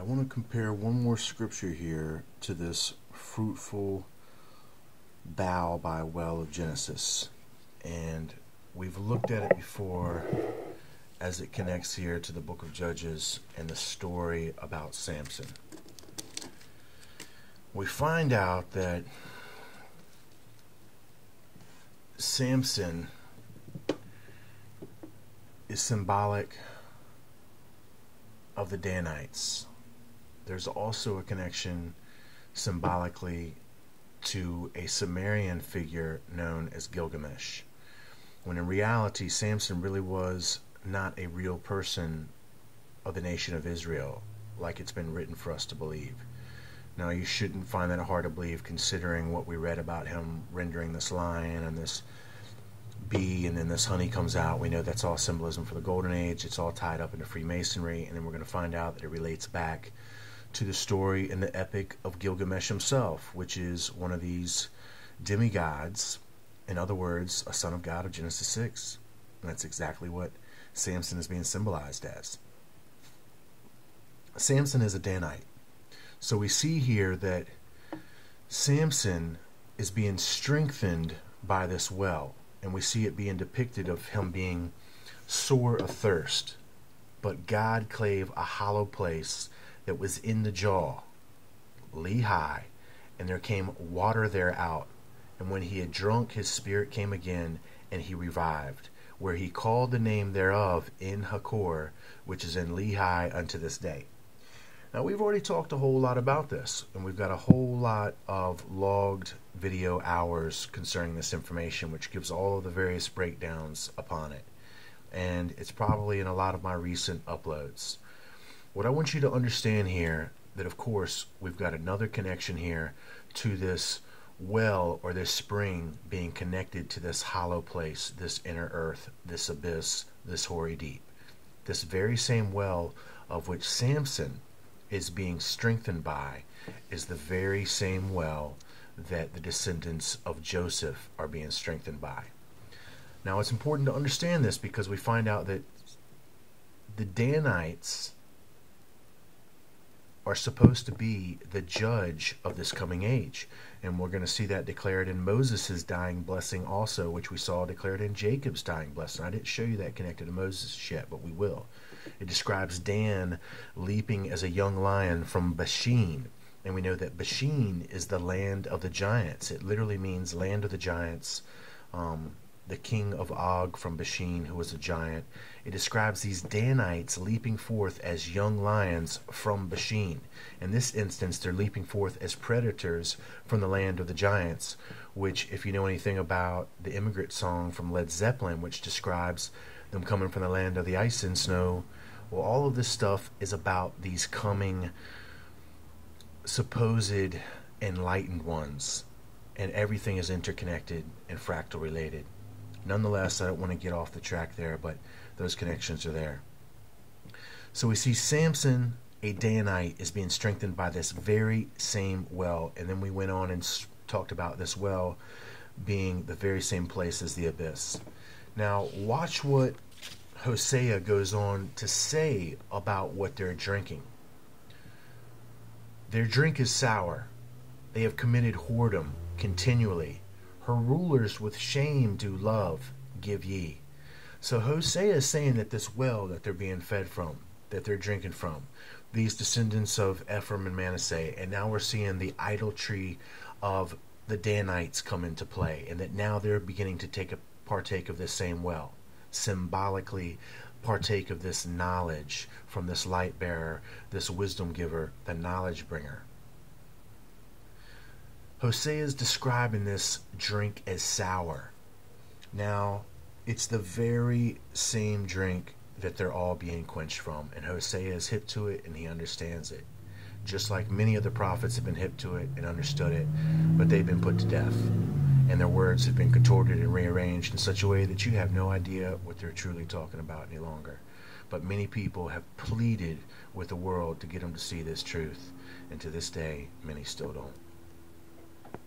I want to compare one more scripture here to this fruitful bough by well of Genesis. And we've looked at it before as it connects here to the book of Judges and the story about Samson. We find out that Samson is symbolic of the Danites. There's also a connection symbolically to a Sumerian figure known as Gilgamesh, when in reality Samson really was not a real person of the nation of Israel like it's been written for us to believe. Now, you shouldn't find that hard to believe, considering what we read about him rendering this lion and this bee, and then this honey comes out. We know that's all symbolism for the Golden Age. It's all tied up into Freemasonry, and then we're going to find out that it relates back to the story in the epic of Gilgamesh himself, which is one of these demigods, in other words, a son of God of Genesis 6. And that's exactly what Samson is being symbolized as. Samson is a Danite. So we see here that Samson is being strengthened by this well, and we see it being depicted of him being sore athirst. But God clave a hollow place that was in the jaw, Lehi, and there came water there out. And when he had drunk, his spirit came again, and he revived, where he called the name thereof In Hakor, which is in Lehi unto this day. Now, we've already talked a whole lot about this, and we've got a whole lot of logged video hours concerning this information, which gives all of the various breakdowns upon it. And it's probably in a lot of my recent uploads. What I want you to understand here, that of course, we've got another connection here to this well or this spring being connected to this hollow place, this inner earth, this abyss, this hoary deep. This very same well of which Samson is being strengthened by is the very same well that the descendants of Joseph are being strengthened by. Now, it's important to understand this because we find out that the Danites are supposed to be the judge of this coming age. And we're going to see that declared in Moses' dying blessing also, which we saw declared in Jacob's dying blessing. I didn't show you that connected to Moses yet, but we will. It describes Dan leaping as a young lion from Bashan. And we know that Bashan is the land of the giants. It literally means land of the giants. The king of Og from Bashan, who was a giant. It describes these Danites leaping forth as young lions from Bashan. In this instance, they're leaping forth as predators from the land of the giants, which, if you know anything about the immigrant song from Led Zeppelin, which describes them coming from the land of the ice and snow, well, all of this stuff is about these coming supposed enlightened ones, and everything is interconnected and fractal related. Nonetheless, I don't want to get off the track there, but those connections are there. So we see Samson, a Danite, is being strengthened by this very same well. And then we went on and talked about this well being the very same place as the abyss. Now, watch what Hosea goes on to say about what they're drinking. Their drink is sour. They have committed whoredom continually. Her rulers with shame do love, give ye. So Hosea is saying that this well that they're being fed from, that they're drinking from, these descendants of Ephraim and Manasseh, and now we're seeing the idolatry of the Danites come into play, and that now they're beginning to partake of this same well, symbolically partake of this knowledge from this light bearer, this wisdom giver, the knowledge bringer. Hosea is describing this drink as sour. Now, it's the very same drink that they're all being quenched from, and Hosea is hip to it and he understands it. Just like many of the prophets have been hip to it and understood it, but they've been put to death. And their words have been contorted and rearranged in such a way that you have no idea what they're truly talking about any longer. But many people have pleaded with the world to get them to see this truth, and to this day, many still don't.